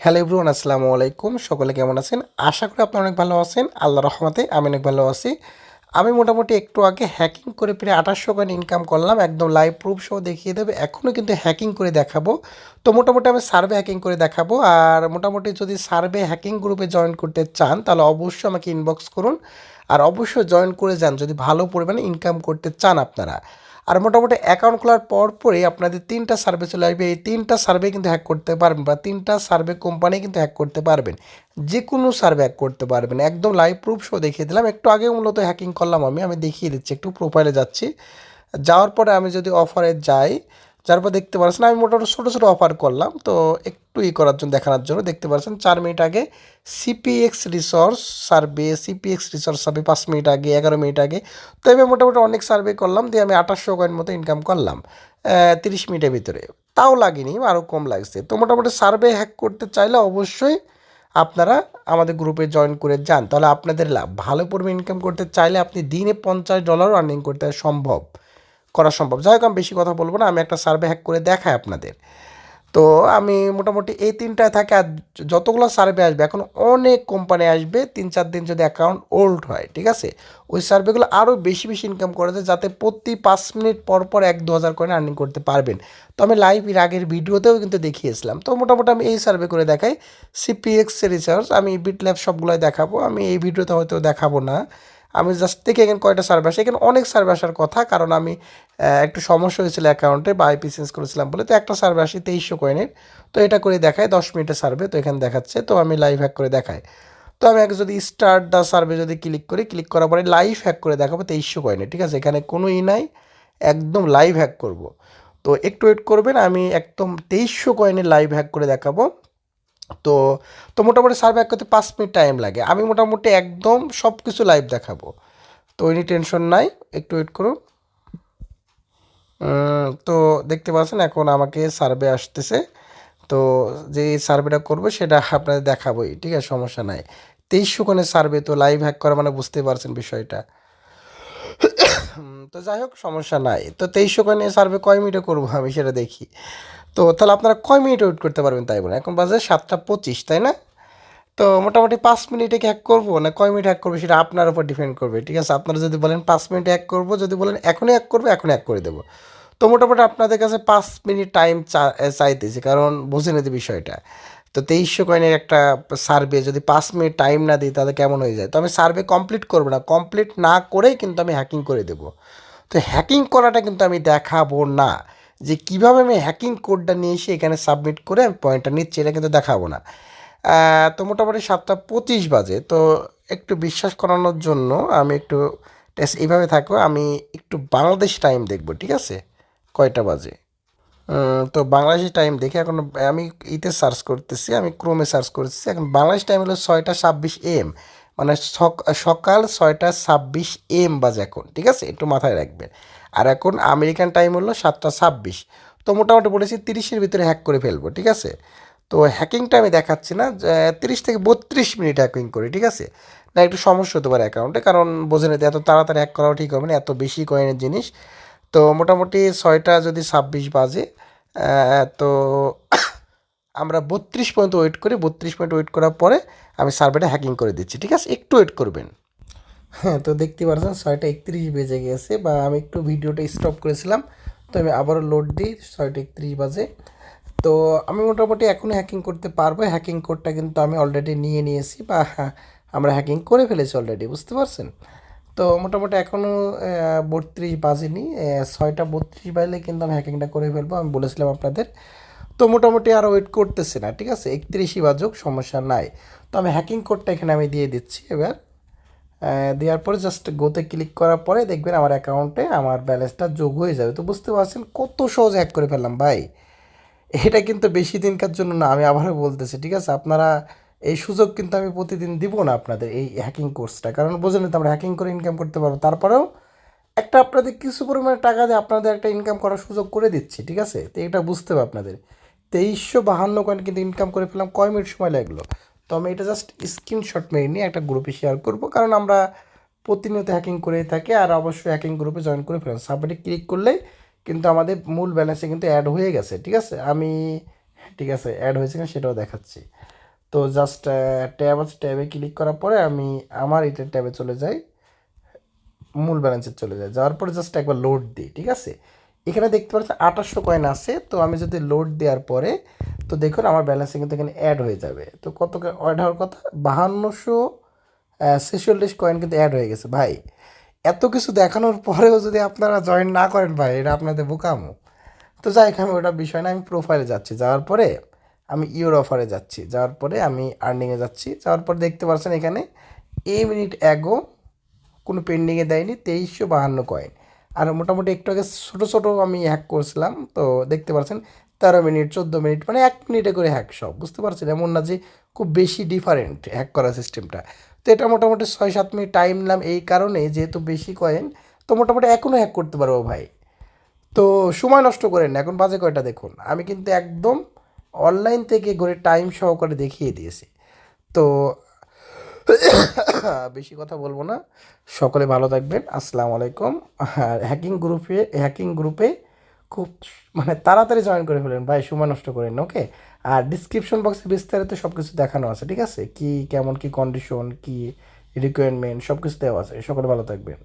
Hello everyone, আসসালামু আলাইকুম। সকলে কেমন আছেন? আশা করি আপনারা অনেক ভালো আছেন। আল্লাহর রহমতে আমি অনেক ভালো আছি। আমি মোটামুটি একটু আগে হ্যাকিং করে প্রায় ২৮০০ কয়েন ইনকাম করলাম। একদম লাইভ প্রুফ সহ দেখিয়ে দেবে। এখনও কিন্তু হ্যাকিং করে দেখাবো। তো মোটামুটি আমি সার্ভে হ্যাকিং করে দেখাবো। আর মোটামুটি যদি সার্ভে হ্যাকিং গ্রুপে জয়েন করতে চান তাহলে অবশ্যই আমাকে ইনবক্স করুন। আর অবশ্যই জয়েন করে যান যদি ভালো পরিমাণে ইনকাম করতে চান আপনারা। আর মোটামুটি অ্যাকাউন্ট খোলার পরই আপনাদের ৩টা সার্ভে চলে আসবে। এই ৩টা সার্ভে কিন্তু হ্যাক করতে পারবেন, বা ৩টা সার্ভে কোম্পানি কিন্তু হ্যাক করতে পারবেন। যে কোনো সার্ভে হ্যাক করতে পারবেন। একদম লাইভ প্রুফ সহ দেখিয়ে দিলাম। একটু আগে মূলত হ্যাকিং করলাম আমি দেখিয়ে দিচ্ছি। একটু প্রোফাইলে যাচ্ছি। যাওয়ার পরে আমি যদি অফারে যাই, যার পর দেখতে পাচ্ছেন আমি মোটামুটি ছোটো ছোটো অফার করলাম। তো একটু করার জন্য, দেখানোর জন্য দেখতে পাচ্ছেন 4 মিনিট আগে সিপিএক্স রিসোর্স সার্ভে 5 মিনিট আগে, 11 মিনিট আগে। তো আমি মোটামুটি অনেক সার্ভে করলাম, দিয়ে আমি ২৮০০ কয়েন মতো ইনকাম করলাম 30 মিনিটের ভিতরে। তাও লাগেনি, আরও কম লাগছে। তো মোটামুটি সার্ভে হ্যাক করতে চাইলে অবশ্যই আপনারা আমাদের গ্রুপে জয়েন করে যান, তাহলে আপনাদের লাভ। ভালো পরিমাণ ইনকাম করতে চাইলে আপনি দিনে $50 আর্নিং করতে করা সম্ভব। যাই হোক, আমি বেশি কথা বলবো না, আমি একটা সার্ভে হ্যাক করে দেখাই আপনাদের। তো আমি মোটামুটি এই ৩টায় থাকে। আর যতগুলো সার্ভে আসবে, এখন অনেক কোম্পানি আসবে ৩-৪ দিন যদি অ্যাকাউন্ট ওল্ড হয়, ঠিক আছে, ওই সার্ভেগুলো আরও বেশি বেশি ইনকাম করা যায়, যাতে প্রতি 5 মিনিট পর পর ১-২ হাজার করে আর্নিং করতে পারবেন। তো আমি লাইভ এর আগের ভিডিওতেও কিন্তু দেখিয়েছিলাম। তো মোটামুটি আমি এই সার্ভে করে দেখাই। সিপিএক্স রিসার্চ আমি বিটল্যাব সবগুলোই দেখাবো। আমি এই ভিডিওতে হয়তো দেখাবো না। আমি জাস্ট দেখি এখানে কয়টা সার্ভে আসে। এখানে অনেক সার্ভে আসার কথা, কারণ আমি একটু সমস্যা হয়েছিল অ্যাকাউন্টে, বা আইপি চেঞ্জ করেছিলাম বলে। তো একটা সার্ভে আসে ২৩০০ কয়েনের। তো এটা করে দেখায় 10 মিনিটের সার্ভে। তো এখানে দেখাচ্ছে, তো আমি লাইভ হ্যাক করে দেখাই। তো আমি যদি স্টার্ট দ্য সার্ভে যদি ক্লিক করার পরে লাইভ হ্যাক করে দেখাবো ২৩০০ কয়েনে, ঠিক আছে। এখানে কোনো নাই, একদম লাইভ হ্যাক করব। তো একটু ওয়েট করবেন, আমি একদম ২৩০০ কয়েনের লাইভ হ্যাক করে দেখাবো। তো তো মোটামুটি সার্ভে হ্যাক করতে 5 মিনিট টাইম লাগে। আমি মোটামুটি একদম সব কিছু লাইভ দেখাবো। তো এনি টেনশন নাই, একটু ওয়েট করুন। তো দেখতে পাচ্ছেন এখন আমাকে সার্ভে আসতেছে। তো যে সার্ভেটা করবো সেটা আপনাদের দেখাবোই, ঠিক আছে, সমস্যা নাই। ২৩০০ কোণের সার্ভে, তো লাইভ হ্যাক করা মানে বুঝতে পারছেন বিষয়টা। তো যাই হোক, সমস্যা নাই। তো ২৩০০ কোণের সার্ভে কয় মিনিটে করবো আমি সেটা দেখি। তো তাহলে আপনারা কয় মিনিট ওয়েট করতে পারবেন তাই বলেন? এখন বাজে 7টা 25, তাই না? তো মোটামুটি 5 মিনিটে কি হ্যাক করবো না কয় মিনিট হ্যাক করবো সেটা আপনার উপর ডিপেন্ড করবে, ঠিক আছে। আপনারা যদি বলেন 5 মিনিটে হ্যাক করবো, যদি বলেন এখনই হ্যাক করবো, এখনই হ্যাক করে দেবো। তো মোটামুটি আপনাদের কাছে 5 মিনিট টাইম চাইতেছি, কারণ বুঝে নিতে বিষয়টা। তো ২৩০০ কয়েনের একটা সার্ভে যদি 5 মিনিট টাইম না দিই তাহলে কেমন হয়ে যায়? তো আমি সার্ভে কমপ্লিট করবো না, কমপ্লিট না করেই কিন্তু আমি হ্যাকিং করে দেবো। তো হ্যাকিং করাটা কিন্তু আমি দেখাবো না, যে কীভাবে আমি হ্যাকিং কোডটা নিয়ে এসে এখানে সাবমিট করে আমি পয়েন্টটা নিচ্ছি, এটা কিন্তু দেখাবো না। তো মোটামুটি 7টা 25 বাজে। তো একটু বিশ্বাস করানোর জন্য আমি একটু টেস্ট এইভাবে থাকবো। আমি একটু বাংলাদেশ টাইম দেখবো, ঠিক আছে, কয়টা বাজে। তো বাংলাদেশি টাইম দেখে এখন আমি ইতে সার্চ করতেছি, আমি ক্রোমে সার্চ করতেছি। এখন বাংলাদেশ টাইম হলো 6টা 26 AM, মানে সকাল 6টা 26 AM বাজে এখন, ঠিক আছে, একটু মাথায় রাখবেন। আর এখন আমেরিকান টাইম হলো 7টা 26। তো মোটামুটি বলেছি 30-এর ভিতরে হ্যাক করে ফেলবো, ঠিক আছে। তো হ্যাকিংটা আমি দেখাচ্ছি না, 30 থেকে 32 মিনিট হ্যাকিং করি, ঠিক আছে। না একটু সমস্যা হতে পারে অ্যাকাউন্টে, কারণ বোঝেন এত তাড়াতাড়ি হ্যাক করাও ঠিক হবে না, এত বেশি কয়েনের জিনিস। তো মোটামুটি 6টা 26 বাজে। তো আমরা 32 পর্যন্ত ওয়েট করি। 32 মিনিট ওয়েট করার পরে আমি সার্ভারটা হ্যাকিং করে দিচ্ছি, ঠিক আছে, একটু ওয়েট করবেন। হ্যাঁ, তো দেখতে পাচ্ছেন 6টা 31 বেজে গেছে, বা আমি একটু ভিডিওটা স্টপ করেছিলাম। তো আমি আবারও লোড দিই, 6টা 31 বাজে। তো আমি মোটামুটি এখনই হ্যাকিং করতে পারবো। হ্যাকিং কোডটা কিন্তু আমি অলরেডি নিয়েছি, বা আমরা হ্যাকিং করে ফেলেছি অলরেডি, বুঝতে পারছেন। তো মোটামুটি এখনও 32 বাজেনি। 6টা 32 বাজলে কিন্তু আমি হ্যাকিংটা করে ফেলবো, আমি বলেছিলাম আপনাদের। তো মোটামুটি আর ওয়েট করতেছে না, ঠিক আছে, 31ই বাজুক, সমস্যা নাই। তো আমি হ্যাকিং কোডটা এখানে আমি দিয়ে দিচ্ছি এবার। দেওয়ার পরে জাস্ট গোতে ক্লিক করার পরে দেখবেন আমার অ্যাকাউন্টে আমার ব্যালেন্সটা যোগ হয়ে যাবে। তো বুঝতে পারছেন কত সহজে হ্যাক করে ফেললাম ভাই। এটা কিন্তু বেশি দিনকার জন্য না, আমি আবারও বলতেছি, ঠিক আছে। আপনারা এই সুযোগ কিন্তু আমি প্রতিদিন দিব না আপনাদের এই হ্যাকিং কোর্সটা, কারণ বোঝেন তো আমরা হ্যাকিং করে ইনকাম করতে পারবো। তারপরেও একটা আপনাদের কিছু পরিমাণে টাকা দিয়ে আপনাদের একটা ইনকাম করার সুযোগ করে দিচ্ছি, ঠিক আছে। তো এটা বুঝতে হবে আপনাদের। 2352 কয়েন কিন্তু ইনকাম করে ফেললাম, কয় মিনিট সময় লাগলো। তো আমি এটা জাস্ট স্ক্রিনশট মেরে নিয়ে একটা গ্রুপে শেয়ার করব, কারণ আমরা প্রতিনিয়ত হ্যাকিং করে থাকি। আর অবশ্যই হ্যাকিং গ্রুপে জয়েন করে ফেলাম, সাবমিটে ক্লিক করলেই কিন্তু আমাদের মূল ব্যালেন্সে কিন্তু অ্যাড হয়ে গেছে, ঠিক আছে। আমি ঠিক আছে, অ্যাড হয়েছে কিনা সেটাও দেখাচ্ছি। তো জাস্ট ট্যাব আছে, ট্যাবে ক্লিক করার পরে আমি আমার এটা ট্যাবে চলে যাই, মূল ব্যালেন্সে চলে যায়, যাওয়ার পরে জাস্ট একবার লোড দিই। ঠিক আছে, এখানে দেখতে পাচ্ছি 2800 কয়েন আছে। তো আমি যদি লোড দেওয়ার পরে, তো দেখুন আমার ব্যালেন্সে কিন্তু এখানে অ্যাড হয়ে যাবে। তো কত অ্যাড হওয়ার কথা, 5246 কয়েন কিন্তু অ্যাড হয়ে গেছে ভাই। এত কিছু দেখানোর পরেও যদি আপনারা জয়েন না করেন ভাই, এটা আপনাদের বোকামো। তো যাই হোক, আমি ওটা বিষয় না, আমি প্রোফাইলে যাচ্ছি, যাওয়ার পরে আমি ইওর অফারে যাচ্ছি, যাওয়ার পরে আমি আর্নিংয়ে যাচ্ছি, যাওয়ার পরে দেখতে পাচ্ছেন এখানে মিনিট অ্যাগো কোনো পেন্ডিংয়ে দেয়নি, 2352 কয়েন। আর মোটামুটি একটু আগে ছোটো ছোটো আমি হ্যাক করছিলাম, তো দেখতে পাচ্ছেন 13 মিনিট, 14 মিনিট, মানে 1 মিনিটে করে হ্যাক সব, বুঝতে পারছেন? এমন না যে খুব বেশি ডিফারেন্ট হ্যাক করার সিস্টেমটা। তো এটা মোটামুটি 6-7 মিনিট টাইম নিলাম এই কারণে, যেহেতু বেশি কয়েন, তো মোটামুটি এখনও হ্যাক করতে পারবো ভাই। তো সময় নষ্ট করেন না, এখন বাজে কয়টা দেখুন, আমি কিন্তু একদম অনলাইন থেকে ঘুরে টাইম সহকারে দেখিয়ে দিয়েছি। তো বেশি কথা বলবো না, সকলে ভালো থাকবেন, আসসালামু আলাইকুম। আর হ্যাকিং গ্রুপে খুব মানে তাড়াতাড়ি জয়েন করে ফেলেন ভাই, সময় নষ্ট করেন না, ওকে। আর ডিসক্রিপশন বক্সে বিস্তারিত সব কিছু দেখানো আছে, ঠিক আছে, কি কেমন কি কন্ডিশন, কি রিকোয়ারমেন্ট, সব কিছু দেওয়া আছে। সকলে ভালো থাকবেন।